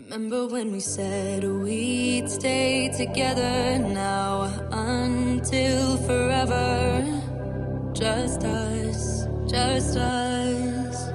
Remember when we said we'd stay together now until forever? Just us, just us.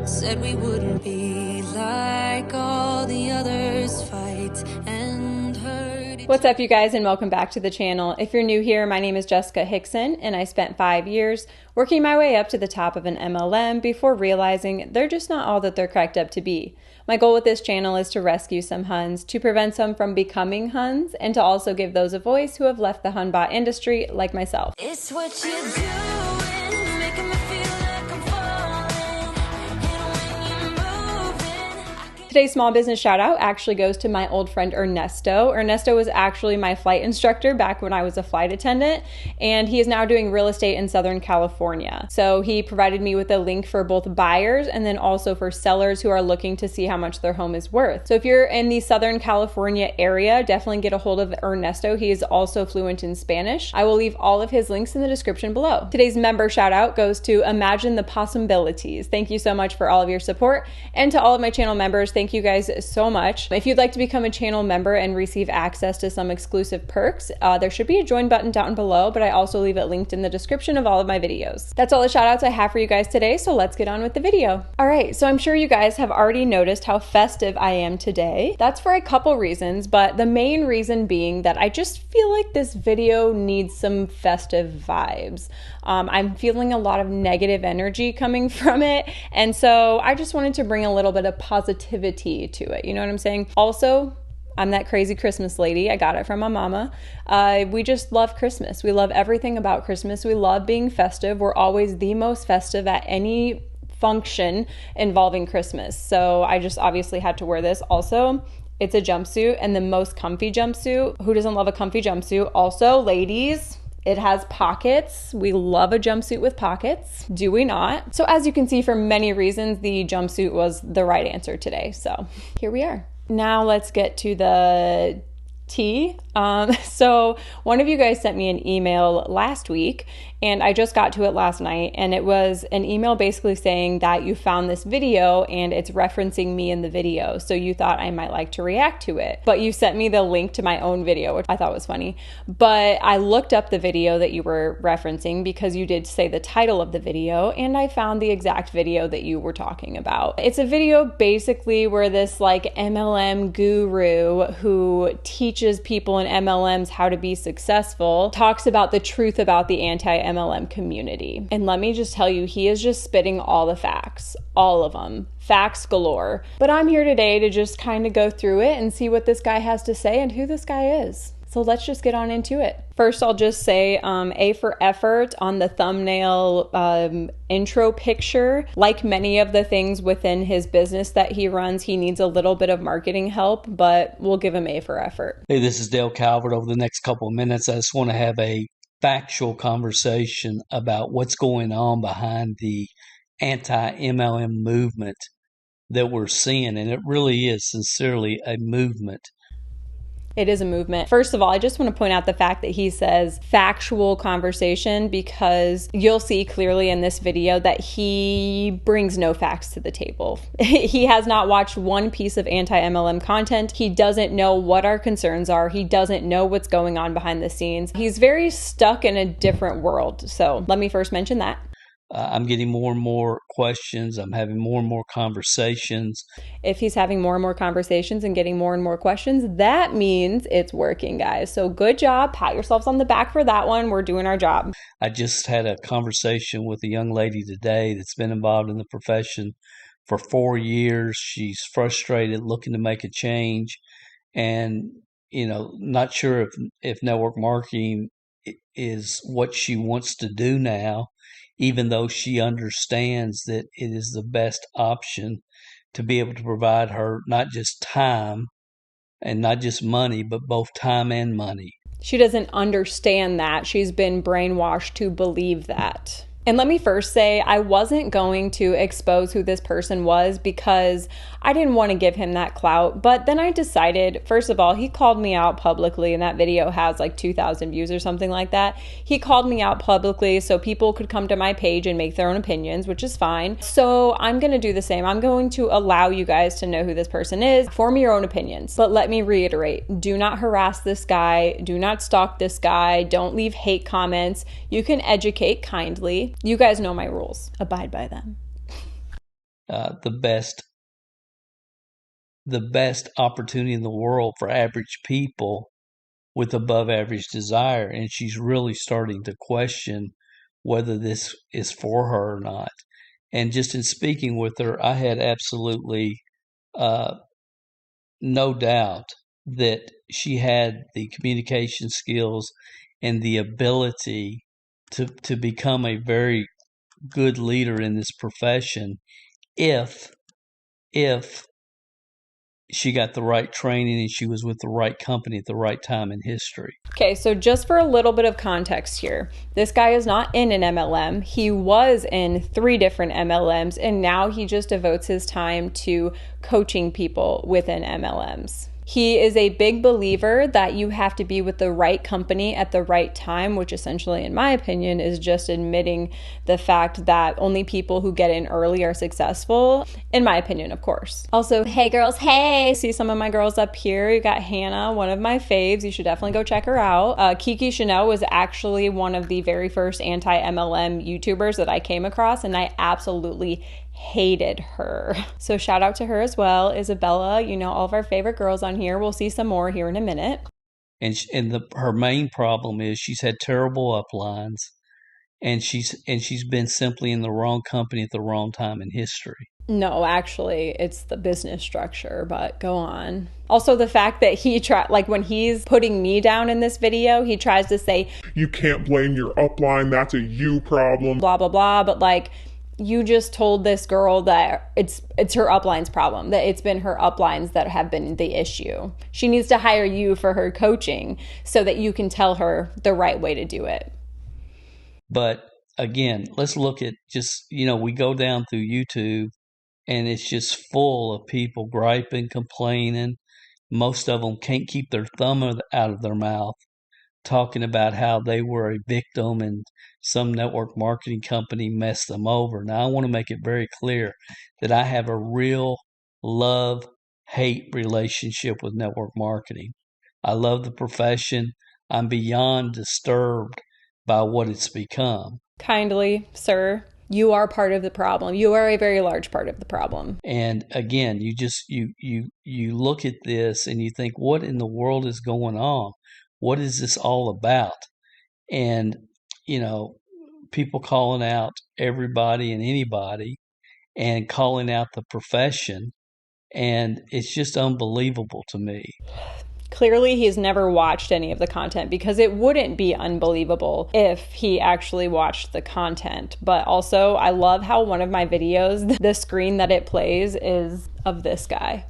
Said we wouldn't be like all the others, fight and hurt. What's up, you guys, and welcome back to the channel. If you're new here, my name is Jessica Hickson, and I spent 5 years working my way up to the top of an MLM before realizing they're just not all that they're cracked up to be. My goal with this channel is to rescue some Huns, to prevent some from becoming Huns, and to also give those a voice who have left the Hunbot industry like myself. It's what you doing, making me feel like I'm falling. And when you're moving, Today's small business shout out actually goes to my old friend Ernesto. Ernesto was actually my flight instructor back when I was a flight attendant, and he is now doing real estate in Southern California. So he provided me with a link for both buyers and then also for sellers who are looking to see how much their home is worth. So if you're in the Southern California area, definitely get a hold of Ernesto. He is also fluent in Spanish. I will leave all of his links in the description below. Today's member shout out goes to Imagine the Possibilities. Thank you so much for all of your support, and to all of my channel members, thank you guys so much. If you'd like to become a channel member and receive access to some exclusive perks, there should be a join button down below, but I also leave it linked in the description of all of my videos. That's all the shout outs I have for you guys today, so let's get on with the video. All right, so I'm sure you guys have already noticed how festive I am today. That's for a couple reasons, but the main reason being that I just feel like this video needs some festive vibes. I'm feeling a lot of negative energy coming from it, and so I just wanted to bring a little bit of positivity to it. You know what I'm saying? Also, I'm that crazy Christmas lady. I got it from my mama. We just love Christmas. We love everything about Christmas. We love being festive. We're always the most festive at any function involving Christmas. So I just obviously had to wear this. Also, it's a jumpsuit, and the most comfy jumpsuit. Who doesn't love a comfy jumpsuit? Also, ladies, it has pockets. We love a jumpsuit with pockets. Do we not? So as you can see, for many reasons, the jumpsuit was the right answer today. So here we are. Now let's get to the tea. So one of you guys sent me an email last week, and I just got to it last night, and it was an email basically saying that you found this video and it's referencing me in the video, so you thought I might like to react to it, but you sent me the link to my own video, which I thought was funny. But I looked up the video that you were referencing because you did say the title of the video, and I found the exact video that you were talking about. It's a video basically where this like MLM guru who teaches people in MLMs how to be successful talks about the truth about the anti-MLM community. And let me just tell you, he is just spitting all the facts, all of them. Facts galore. But I'm here today to just kind of go through it and see what this guy has to say and who this guy is. So let's just get on into it. First, I'll just say A for effort on the thumbnail intro picture. Like many of the things within his business that he runs, he needs a little bit of marketing help, but we'll give him A for effort. Hey, this is Dale Calvert. Over the next couple of minutes, I just want to have a factual conversation about what's going on behind the anti-MLM movement that we're seeing, and it really is sincerely a movement. It is a movement. First of all, I just want to point out the fact that he says factual conversation, because you'll see clearly in this video that he brings no facts to the table. He has not watched one piece of anti-MLM content. He doesn't know what our concerns are. He doesn't know what's going on behind the scenes. He's very stuck in a different world. So let me first mention that. I'm getting more and more questions. I'm having more and more conversations. If he's having more and more conversations and getting more and more questions, that means it's working, guys. So good job. Pat yourselves on the back for that one. We're doing our job. I just had a conversation with a young lady today that's been involved in the profession for 4 years. She's frustrated, looking to make a change, and not sure if network marketing is what she wants to do now, even though she understands that it is the best option to be able to provide her not just time and not just money, but both time and money. She doesn't understand that. She's been brainwashed to believe that. And let me first say, I wasn't going to expose who this person was because I didn't want to give him that clout. But then I decided, first of all, he called me out publicly, and that video has like 2,000 views or something like that. He called me out publicly so people could come to my page and make their own opinions, which is fine. So I'm going to do the same. I'm going to allow you guys to know who this person is. Form your own opinions. But let me reiterate, do not harass this guy. Do not stalk this guy. Don't leave hate comments. You can educate kindly. You guys know my rules. Abide by them. The best opportunity in the world for average people with above average desire. And she's really starting to question whether this is for her or not. And just in speaking with her, I had absolutely no doubt that she had the communication skills and the ability to become a very good leader in this profession if she got the right training and she was with the right company at the right time in history. Okay, so just for a little bit of context here, this guy is not in an MLM. He was in 3 different MLMs, and now he just devotes his time to coaching people within MLMs. He is a big believer that you have to be with the right company at the right time, which essentially, in my opinion, is just admitting the fact that only people who get in early are successful, in my opinion, of course. Also, hey girls, hey! See some of my girls up here. You got Hannah, one of my faves. You should definitely go check her out. Kiki Chanel was actually one of the very first anti-MLM YouTubers that I came across, and I absolutely hated her. So shout out to her as well. Isabella, you know, all of our favorite girls on here. We'll see some more here in a minute. And her main problem is she's had terrible uplines, and she's been simply in the wrong company at the wrong time in history. No, actually, it's the business structure, but go on. Also, the fact that when he's putting me down in this video, he tries to say, you can't blame your upline, that's a you problem. Blah, blah, blah, but like, you just told this girl that it's her upline's problem, that it's been her uplines that have been the issue. She needs to hire you for her coaching so that you can tell her the right way to do it. But again, let's look at just, we go down through YouTube and it's just full of people griping, complaining. Most of them can't keep their thumb out of their mouth, talking about how they were a victim and some network marketing company messed them over. Now, I want to make it very clear that I have a real love-hate relationship with network marketing. I love the profession. I'm beyond disturbed by what it's become. Kindly, sir, you are part of the problem. You are a very large part of the problem. And again, you look at this and you think, what in the world is going on? What is this all about? And, people calling out everybody and anybody and calling out the profession. And it's just unbelievable to me. Clearly, he's never watched any of the content because it wouldn't be unbelievable if he actually watched the content. But also, I love how one of my videos, the screen that it plays is of this guy.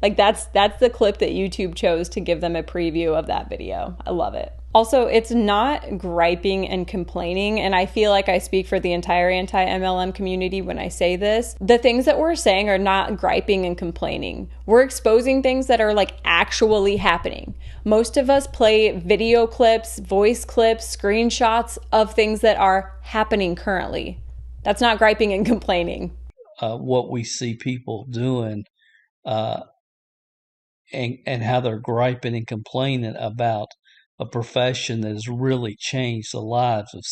Like that's the clip that YouTube chose to give them a preview of that video. I love it. Also, it's not griping and complaining, and I feel like I speak for the entire anti-MLM community when I say this. The things that we're saying are not griping and complaining. We're exposing things that are like actually happening. Most of us play video clips, voice clips, screenshots of things that are happening currently. That's not griping and complaining. What we see people doing and how they're griping and complaining about a profession that has really changed the lives of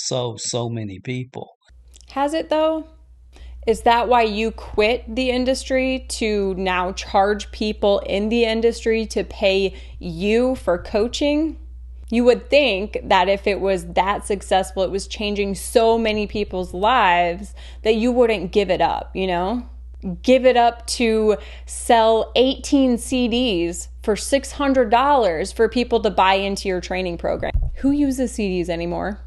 so many people. Has it though? Is that why you quit the industry to now charge people in the industry to pay you for coaching? You would think that if it was that successful, it was changing so many people's lives, that you wouldn't give it up, Give it up to sell 18 CDs for $600 for people to buy into your training program. Who uses CDs anymore?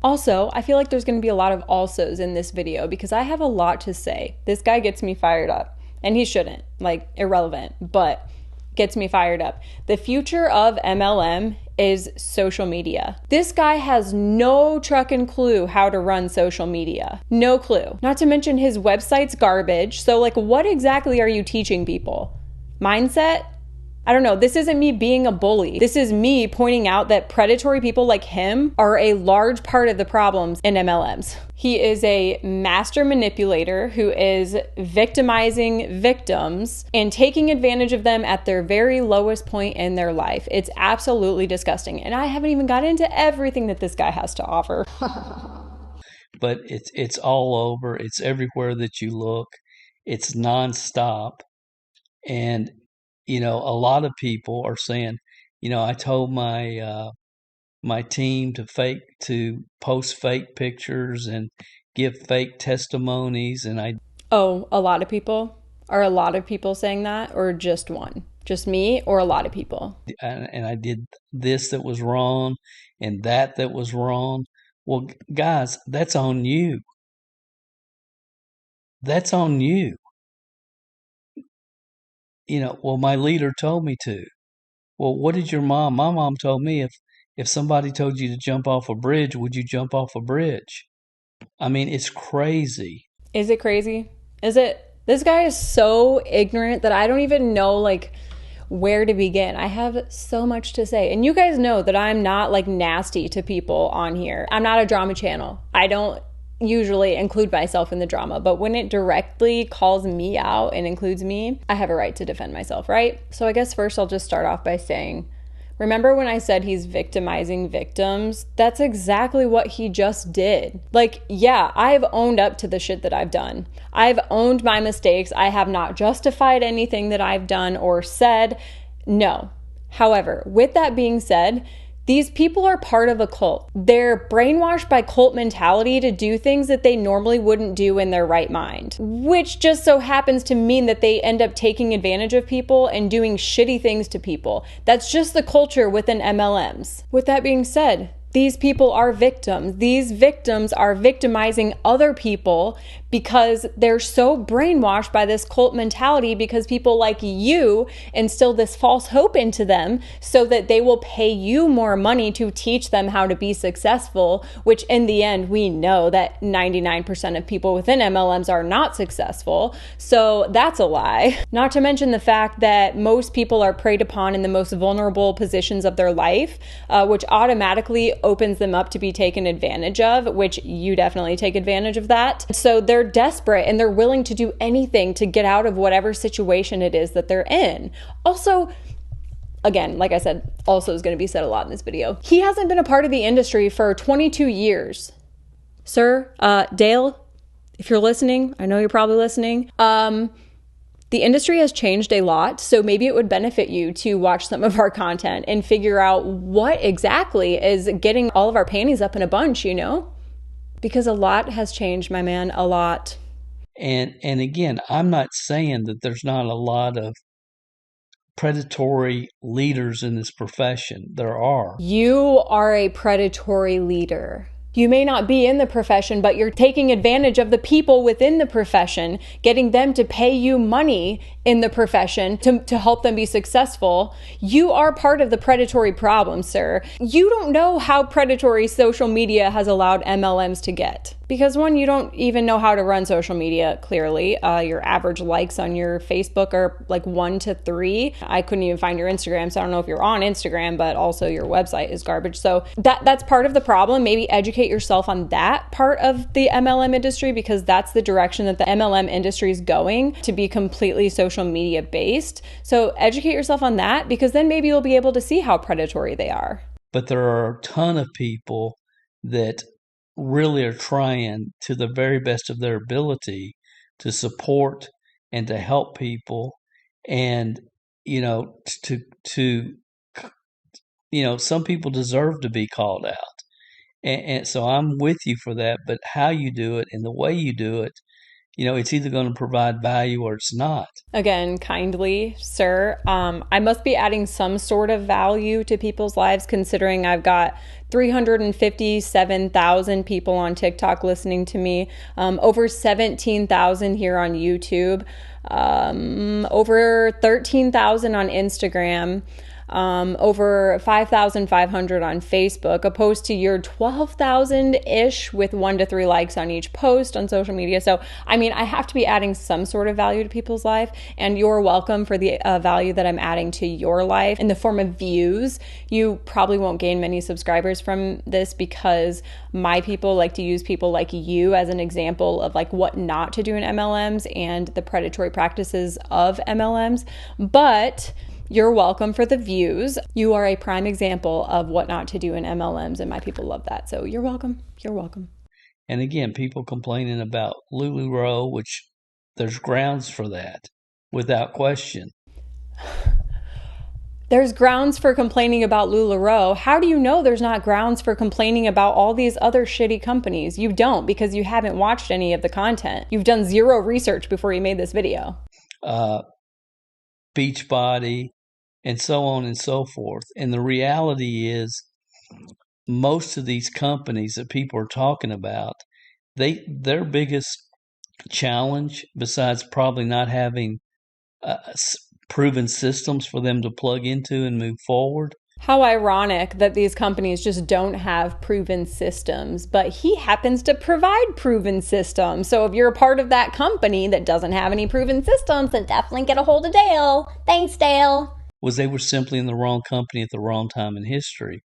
Also, I feel like there's going to be a lot of alsos in this video because I have a lot to say. This guy gets me fired up, and he shouldn't, irrelevant. But gets me fired up. The future of MLM is social media. This guy has no truckin' clue how to run social media. No clue. Not to mention his website's garbage. So like, what exactly are you teaching people? Mindset? I don't know. This isn't me being a bully. This is me pointing out that predatory people like him are a large part of the problems in MLMs. He is a master manipulator who is victimizing victims and taking advantage of them at their very lowest point in their life. It's absolutely disgusting. And I haven't even got into everything that this guy has to offer. But it's all over. It's everywhere that you look. It's nonstop. And a lot of people are saying, I told my team to post fake pictures and give fake testimonies, and Oh, a lot of people? Are a lot of people saying that, or just one? Just me, or a lot of people? and I did this that was wrong and that was wrong. Well, guys, that's on you. That's on you. Well, my leader told me to. Well, what did your mom? My mom told me if somebody told you to jump off a bridge, would you jump off a bridge? I mean, it's crazy. Is it crazy? Is it? This guy is so ignorant that I don't even know like where to begin. I have so much to say. And you guys know that I'm not like nasty to people on here. I'm not a drama channel. I don't usually include myself in the drama, but when it directly calls me out and includes me, I have a right to defend myself, right? So I guess first I'll just start off by saying, remember when I said he's victimizing victims? That's exactly what he just did. Like, yeah, I've owned up to the shit that I've done. I've owned my mistakes. I have not justified anything that I've done or said. No. However, with that being said, these people are part of a cult. They're brainwashed by cult mentality to do things that they normally wouldn't do in their right mind, which just so happens to mean that they end up taking advantage of people and doing shitty things to people. That's just the culture within MLMs. With that being said, these people are victims. These victims are victimizing other people because they're so brainwashed by this cult mentality because people like you instill this false hope into them so that they will pay you more money to teach them how to be successful, which in the end, we know that 99% of people within MLMs are not successful. So that's a lie. Not to mention the fact that most people are preyed upon in the most vulnerable positions of their life, which automatically opens them up to be taken advantage of, which you definitely take advantage of that. So they're desperate and they're willing to do anything to get out of whatever situation it is that they're in. Also, again, like I said, also is going to be said a lot in this video. He hasn't been a part of the industry for 22 years. Sir, Dale, if you're listening, I know you're probably listening. The industry has changed a lot, so maybe it would benefit you to watch some of our content and figure out what exactly is getting all of our panties up in a bunch, Because a lot has changed, my man, a lot. And again, I'm not saying that there's not a lot of predatory leaders in this profession. There are. You are a predatory leader. You may not be in the profession, but you're taking advantage of the people within the profession, getting them to pay you money in the profession to help them be successful. You are part of the predatory problem, sir. You don't know how predatory social media has allowed MLMs to get. Because one, you don't even know how to run social media, clearly. Your average likes on your Facebook are like 1 to 3. I couldn't even find your Instagram, so I don't know if you're on Instagram, but also your website is garbage. So that's part of the problem. Maybe educate yourself on that part of the MLM industry, because that's the direction that the MLM industry is going, to be completely social media based. So educate yourself on that, because then maybe you'll be able to see how predatory they are. But there are a ton of people that really are trying to the very best of their ability to support and to help people, and some people deserve to be called out, and so I'm with you for that. But how you do it and the way you do it, it's either going to provide value or it's not. Again, kindly, sir, I must be adding some sort of value to people's lives, considering I've got 357,000 people on TikTok listening to me, over 17,000 here on YouTube, over 13,000 on Instagram, over 5,500 on Facebook, opposed to your 12,000-ish with 1 to 3 likes on each post on social media. So, I mean, I have to be adding some sort of value to people's life, and you're welcome for the value that I'm adding to your life in the form of views. You probably won't gain many subscribers from this because my people like to use people like you as an example of like what not to do in MLMs and the predatory practices of MLMs. But you're welcome for the views. You are a prime example of what not to do in MLMs, and my people love that. So you're welcome. You're welcome. And again, people complaining about LuLaRoe, which there's grounds for that, without question. There's grounds for complaining about LuLaRoe. How do you know there's not grounds for complaining about all these other shitty companies? You don't, because you haven't watched any of the content. You've done zero research before you made this video. Beachbody, and so on and so forth. And the reality is, most of these companies that people are talking about, their biggest challenge, besides probably not having proven systems for them to plug into and move forward. How ironic that these companies just don't have proven systems, but he happens to provide proven systems. So if you're a part of that company that doesn't have any proven systems, then definitely get a hold of Dale. Thanks, Dale. Was they were simply in the wrong company at the wrong time in history.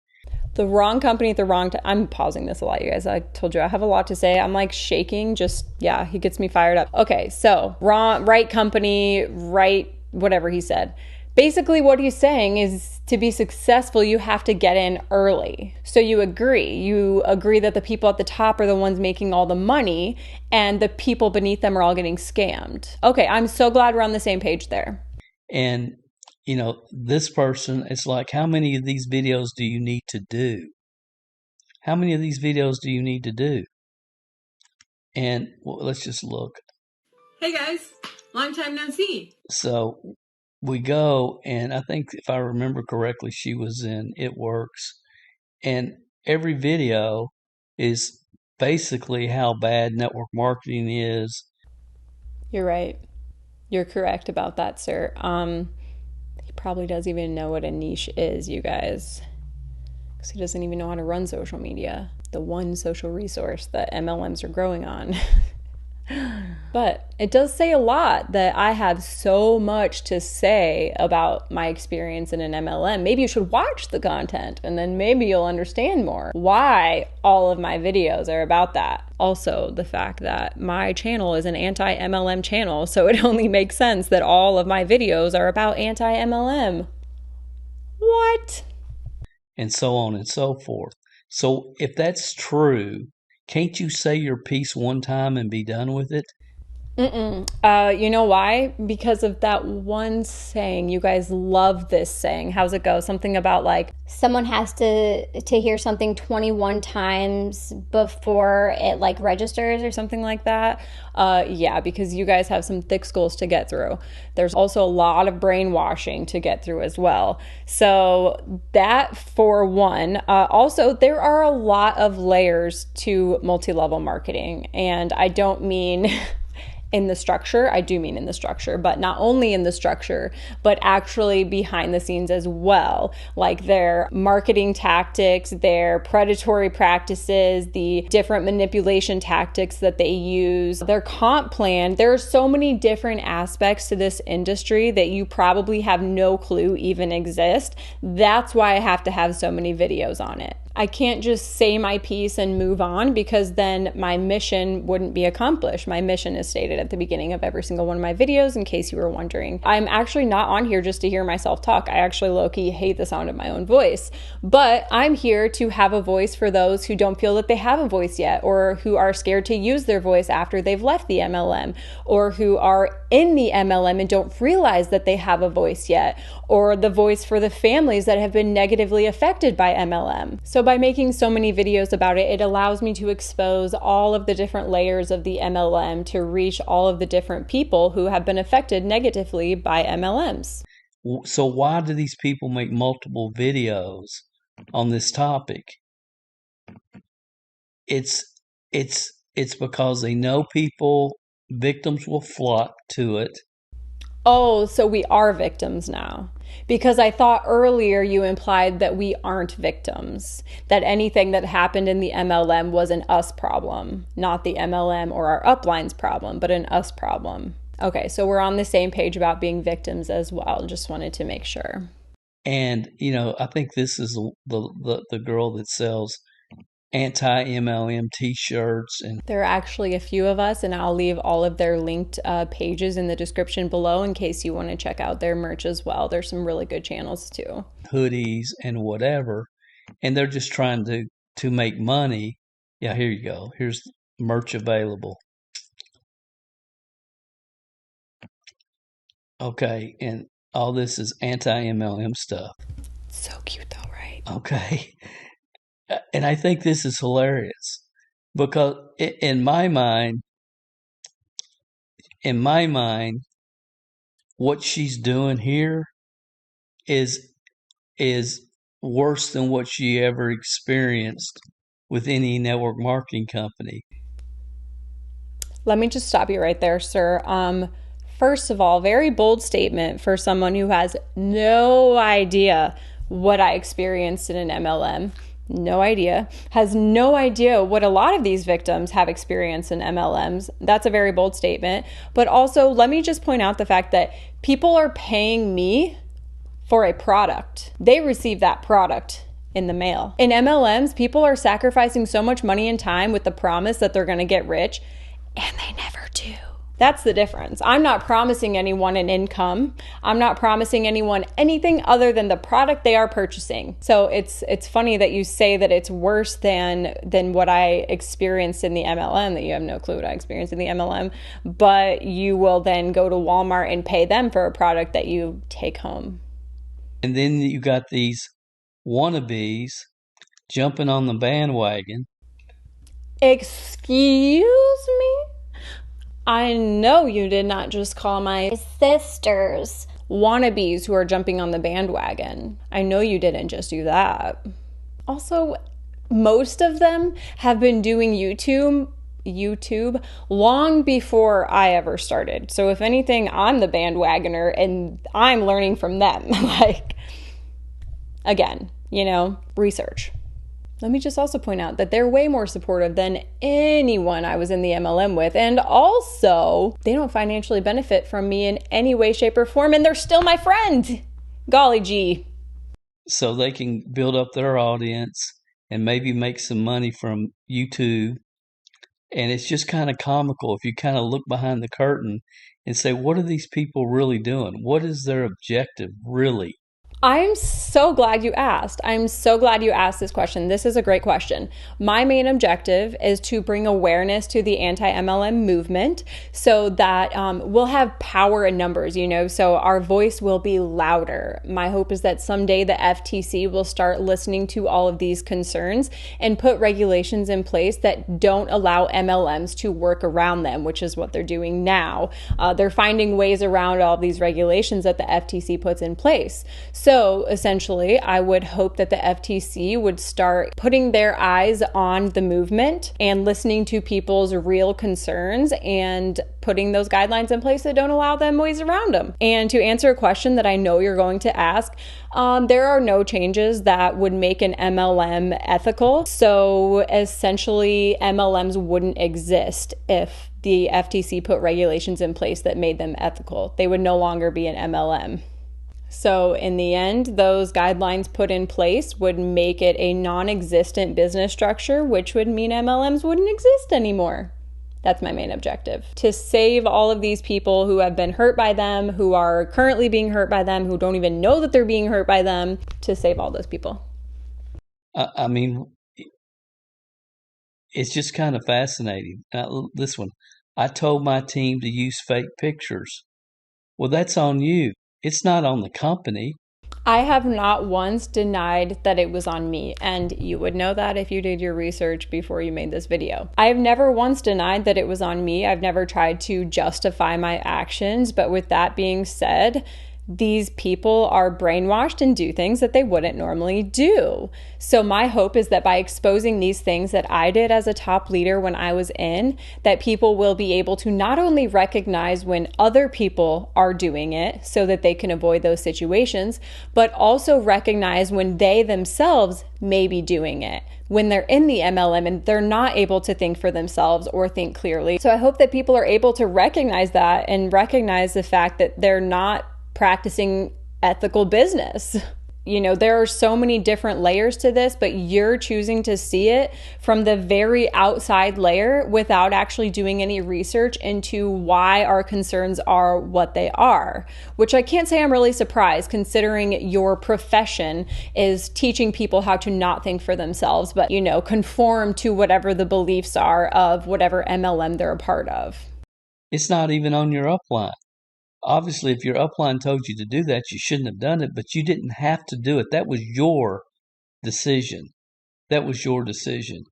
The wrong company at the wrong time. I'm pausing this a lot, you guys. I told you I have a lot to say. I'm like shaking. He gets me fired up. Okay, so right company, right whatever he said. Basically, what he's saying is to be successful, you have to get in early. So you agree. You agree that the people at the top are the ones making all the money and the people beneath them are all getting scammed. Okay, I'm so glad we're on the same page there. And, this person, it's like, how many of these videos do you need to do? How many of these videos do you need to do? And let's just look. Hey guys, long time no see. So we go, and I think if I remember correctly, she was in It Works. And every video is basically how bad network marketing is. You're right. You're correct about that, sir. He probably doesn't even know what a niche is, you guys. Because he doesn't even know how to run social media. The one social resource that MLMs are growing on. But it does say a lot that I have so much to say about my experience in an MLM. Maybe you should watch the content and then maybe you'll understand more why all of my videos are about that. Also, the fact that my channel is an anti-MLM channel, so it only makes sense that all of my videos are about anti-MLM. What? And so on and so forth. So if that's true, can't you say your piece one time and be done with it? You know why? Because of that one saying. You guys love this saying. How's it go? Something about like someone has to hear something 21 times before it like registers or something like that. Yeah, because you guys have some thick skulls to get through. There's also a lot of brainwashing to get through as well. So that for one. Also, there are a lot of layers to multi-level marketing, and I don't mean in the structure. I do mean in the structure, but not only in the structure, but actually behind the scenes as well. Like their marketing tactics, their predatory practices, the different manipulation tactics that they use, their comp plan. There are so many different aspects to this industry that you probably have no clue even exist. That's why I have to have so many videos on it. I can't just say my piece and move on, because then my mission wouldn't be accomplished. My mission is stated at the beginning of every single one of my videos, in case you were wondering. I'm actually not on here just to hear myself talk. I actually low-key hate the sound of my own voice. But I'm here to have a voice for those who don't feel that they have a voice yet, or who are scared to use their voice after they've left the MLM, or who are in the MLM and don't realize that they have a voice yet, or the voice for the families that have been negatively affected by MLM. So by making so many videos about it, it allows me to expose all of the different layers of the MLM to reach all of the different people who have been affected negatively by MLMs. So why do these people make multiple videos on this topic? It's because they know victims will flock to it. Oh, so we are victims now. Because I thought earlier you implied that we aren't victims, that anything that happened in the MLM was an us problem, not the MLM or our upline's problem, but an us problem. Okay, so we're on the same page about being victims as well. Just wanted to make sure. And, I think this is the girl that sells Anti-MLM t-shirts. And there are actually a few of us, and I'll leave all of their linked pages in the description below in case you want to check out their merch as well. There's some really good channels too. Hoodies and whatever. And they're just trying to make money. Yeah, here you go. Here's merch available. Okay, and all this is anti-MLM stuff. So cute though, right? Okay. And I think this is hilarious because in my mind, what she's doing here is worse than what she ever experienced with any network marketing company. Let me just stop you right there, sir. First of all, very bold statement for someone who has no idea what I experienced in an MLM. No idea, has no idea what a lot of these victims have experienced in MLMs. That's a very bold statement. But also, let me just point out the fact that people are paying me for a product. They receive that product in the mail. In MLMs, people are sacrificing so much money and time with the promise that they're going to get rich, and they never do. That's the difference. I'm not promising anyone an income. I'm not promising anyone anything other than the product they are purchasing. So it's funny that you say that it's worse than what I experienced in the MLM, that you have no clue what I experienced in the MLM, but you will then go to Walmart and pay them for a product that you take home. And then you got these wannabes jumping on the bandwagon. Excuse me? I know you did not just call my sisters wannabes who are jumping on the bandwagon. I know you didn't just do that. Also, most of them have been doing YouTube long before I ever started. So if anything, I'm the bandwagoner and I'm learning from them. Like, again, research. Let me just also point out that they're way more supportive than anyone I was in the MLM with. And also, they don't financially benefit from me in any way, shape, or form. And they're still my friend. Golly gee. So they can build up their audience and maybe make some money from YouTube. And it's just kind of comical if you kind of look behind the curtain and say, what are these people really doing? What is their objective really? I'm so glad you asked. I'm so glad you asked this question. This is a great question. My main objective is to bring awareness to the anti-MLM movement so that we'll have power in numbers, so our voice will be louder. My hope is that someday the FTC will start listening to all of these concerns and put regulations in place that don't allow MLMs to work around them, which is what they're doing now. They're finding ways around all of these regulations that the FTC puts in place. So essentially, I would hope that the FTC would start putting their eyes on the movement and listening to people's real concerns and putting those guidelines in place that don't allow them ways around them. And to answer a question that I know you're going to ask, there are no changes that would make an MLM ethical. So essentially, MLMs wouldn't exist if the FTC put regulations in place that made them ethical. They would no longer be an MLM. So in the end, those guidelines put in place would make it a non-existent business structure, which would mean MLMs wouldn't exist anymore. That's my main objective. To save all of these people who have been hurt by them, who are currently being hurt by them, who don't even know that they're being hurt by them, to save all those people. I mean, it's just kind of fascinating. This one, I told my team to use fake pictures. Well, that's on you. It's not on the company. I have not once denied that it was on me, and you would know that if you did your research before you made this video. I have never once denied that it was on me. I've never tried to justify my actions, but with that being said, these people are brainwashed and do things that they wouldn't normally do. So my hope is that by exposing these things that I did as a top leader when I was in, that people will be able to not only recognize when other people are doing it so that they can avoid those situations, but also recognize when they themselves may be doing it, when they're in the MLM and they're not able to think for themselves or think clearly. So I hope that people are able to recognize that and recognize the fact that they're not practicing ethical business. You know, there are so many different layers to this, but you're choosing to see it from the very outside layer without actually doing any research into why our concerns are what they are, which I can't say I'm really surprised considering your profession is teaching people how to not think for themselves, but, you know, conform to whatever the beliefs are of whatever MLM they're a part of. It's not even on your upline. Obviously, if your upline told you to do that, you shouldn't have done it, but you didn't have to do it. That was your decision. That was your decision.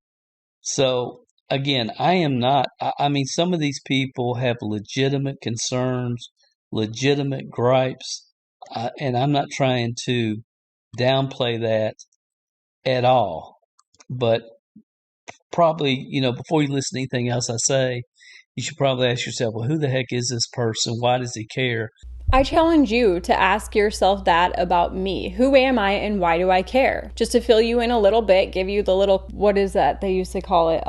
So, again, I am not, I mean, some of these people have legitimate concerns, legitimate gripes, and I'm not trying to downplay that at all. But probably, you know, before you listen to anything else I say, you should probably ask yourself, well, who the heck is this person? Why does he care? I challenge you to ask yourself that about me. Who am I and why do I care? Just to fill you in a little bit, give you the little, what is that? They used to call it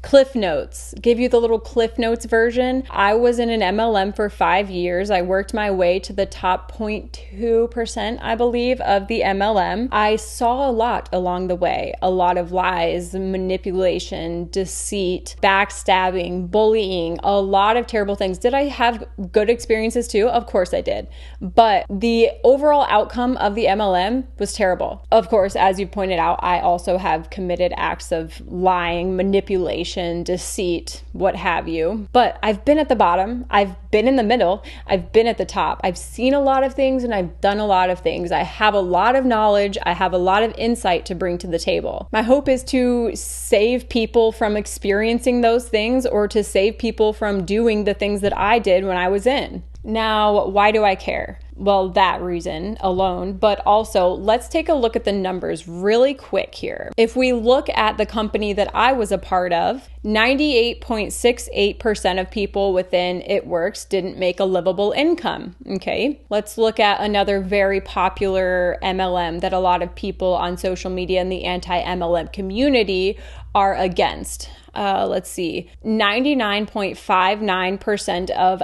Cliff Notes. Give you the little Cliff Notes version. I was in an MLM for 5 years. I worked my way to the top 0.2%, I believe, of the MLM. I saw a lot along the way. A lot of lies, manipulation, deceit, backstabbing, bullying, a lot of terrible things. Did I have good experiences too? Of course I did. But the overall outcome of the MLM was terrible. Of course, as you pointed out, I also have committed acts of lying, manipulation, deceit, what have you. But I've been at the bottom. I've been in the middle. I've been at the top. I've seen a lot of things and I've done a lot of things. I have a lot of knowledge. I have a lot of insight to bring to the table. My hope is to save people from experiencing those things or to save people from doing the things that I did when I was in. Now, why do I care? Well, that reason alone, but also let's take a look at the numbers really quick here. If we look at the company that I was a part of, 98.68% of people within It Works didn't make a livable income, okay? Let's look at another very popular MLM that a lot of people on social media in the anti-MLM community are against. Let's see, 99.59% of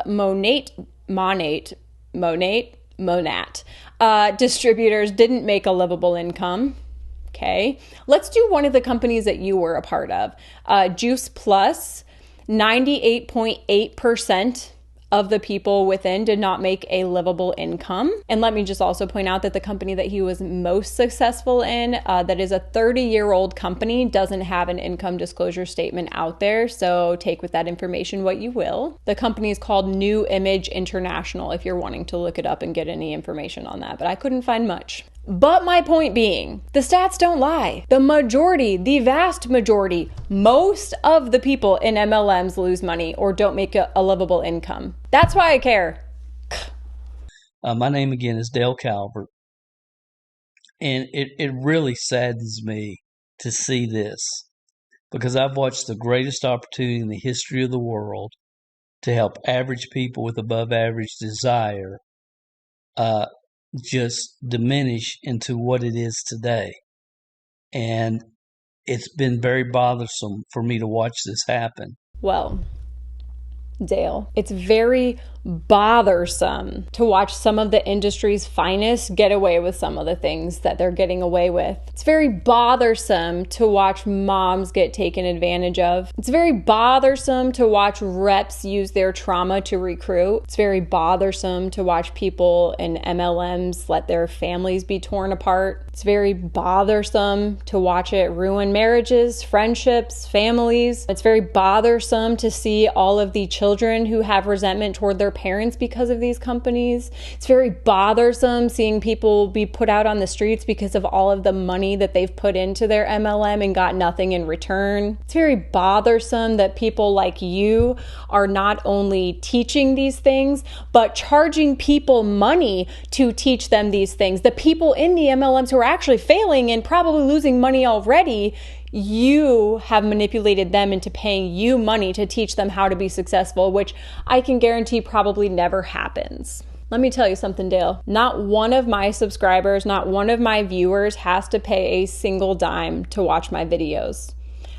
Monat distributors didn't make a livable income. Okay, let's do one of the companies that you were a part of. Juice Plus, 98.8% of the people within did not make a livable income. And let me just also point out that the company that he was most successful in, that is a 30-year-old company, doesn't have an income disclosure statement out there. So take with that information what you will. The company is called New Image International if you're wanting to look it up and get any information on that, but I couldn't find much. But my point being, the stats don't lie. The majority, the vast majority, most of the people in MLMs lose money or don't make a livable income. That's why I care. My name again is Dale Calvert. And it really saddens me to see this because I've watched the greatest opportunity in the history of the world to help average people with above average desire just diminish into what it is today. And it's been very bothersome for me to watch this happen. Well, Dale, it's very bothersome to watch some of the industry's finest get away with some of the things that they're getting away with. It's very bothersome to watch moms get taken advantage of. It's very bothersome to watch reps use their trauma to recruit. It's very bothersome to watch people in MLMs let their families be torn apart. It's very bothersome to watch it ruin marriages, friendships, families. It's very bothersome to see all of the children who have resentment toward their parents because of these companies. It's very bothersome seeing people be put out on the streets because of all of the money that they've put into their MLM and got nothing in return. It's very bothersome that people like you are not only teaching these things, but charging people money to teach them these things. The people in the MLMs who are actually failing and probably losing money already, you have manipulated them into paying you money to teach them how to be successful, which I can guarantee probably never happens. Let me tell you something, Dale. Not one of my subscribers, not one of my viewers has to pay a single dime to watch my videos.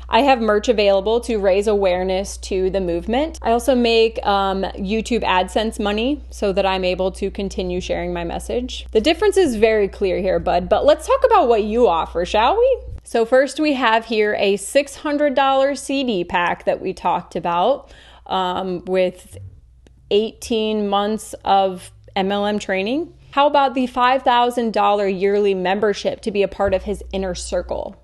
I have merch available to raise awareness to the movement. I also make YouTube AdSense money so that I'm able to continue sharing my message. The difference is very clear here, bud, but let's talk about what you offer, shall we? So first we have here a $600 CD pack that we talked about with 18 months of MLM training. How about the $5,000 yearly membership to be a part of his inner circle?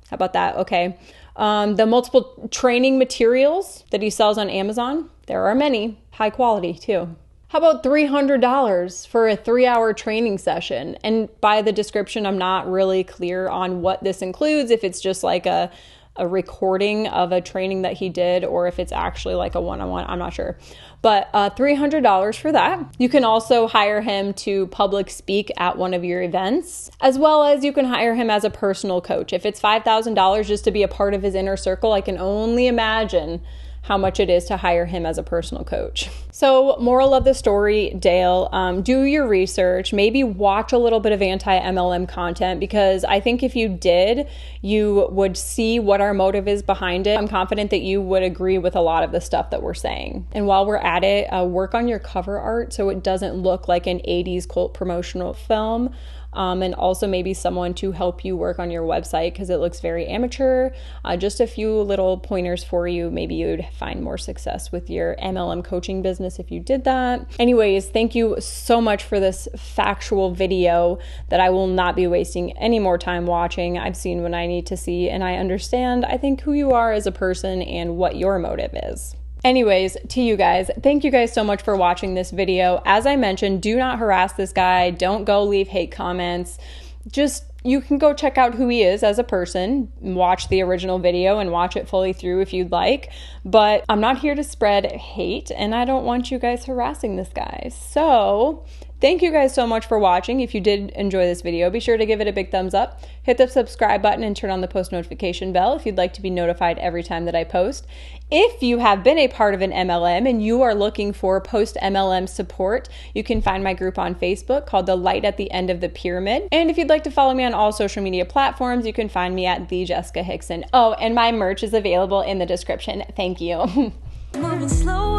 How about that? Okay. The multiple training materials that he sells on Amazon. There are many, high quality too. How about $300 for a 3-hour training session? And by the description, I'm not really clear on what this includes, if it's just like a recording of a training that he did, or if it's actually like a one-on-one, I'm not sure. But $300 for that. You can also hire him to public speak at one of your events, as well as you can hire him as a personal coach. If it's $5,000 just to be a part of his inner circle, I can only imagine how much it is to hire him as a personal coach. So moral of the story, Dale, do your research, maybe watch a little bit of anti-MLM content, because I think if you did, you would see what our motive is behind it. I'm confident that you would agree with a lot of the stuff that we're saying. And while we're at it, work on your cover art so it doesn't look like an 80s cult promotional film. And also maybe someone to help you work on your website because it looks very amateur. Just a few little pointers for you. Maybe you'd find more success with your MLM coaching business if you did that. Anyways, thank you so much for this factual video that I will not be wasting any more time watching. I've seen what I need to see, and I understand, I think, who you are as a person and what your motive is. Anyways, to you guys, thank you guys so much for watching this video. As I mentioned, do not harass this guy. Don't go leave hate comments. Just, you can go check out who he is as a person, watch the original video and watch it fully through if you'd like. But I'm not here to spread hate, and I don't want you guys harassing this guy. So thank you guys so much for watching. If you did enjoy this video, be sure to give it a big thumbs up, hit the subscribe button, and turn on the post notification bell if you'd like to be notified every time that I post. If you have been a part of an MLM and you are looking for post-MLM support, you can find my group on Facebook called The Light at the End of the Pyramid. And if you'd like to follow me on all social media platforms, you can find me at @Hickson. Oh, and my merch is available in the description. Thank you. Moving slow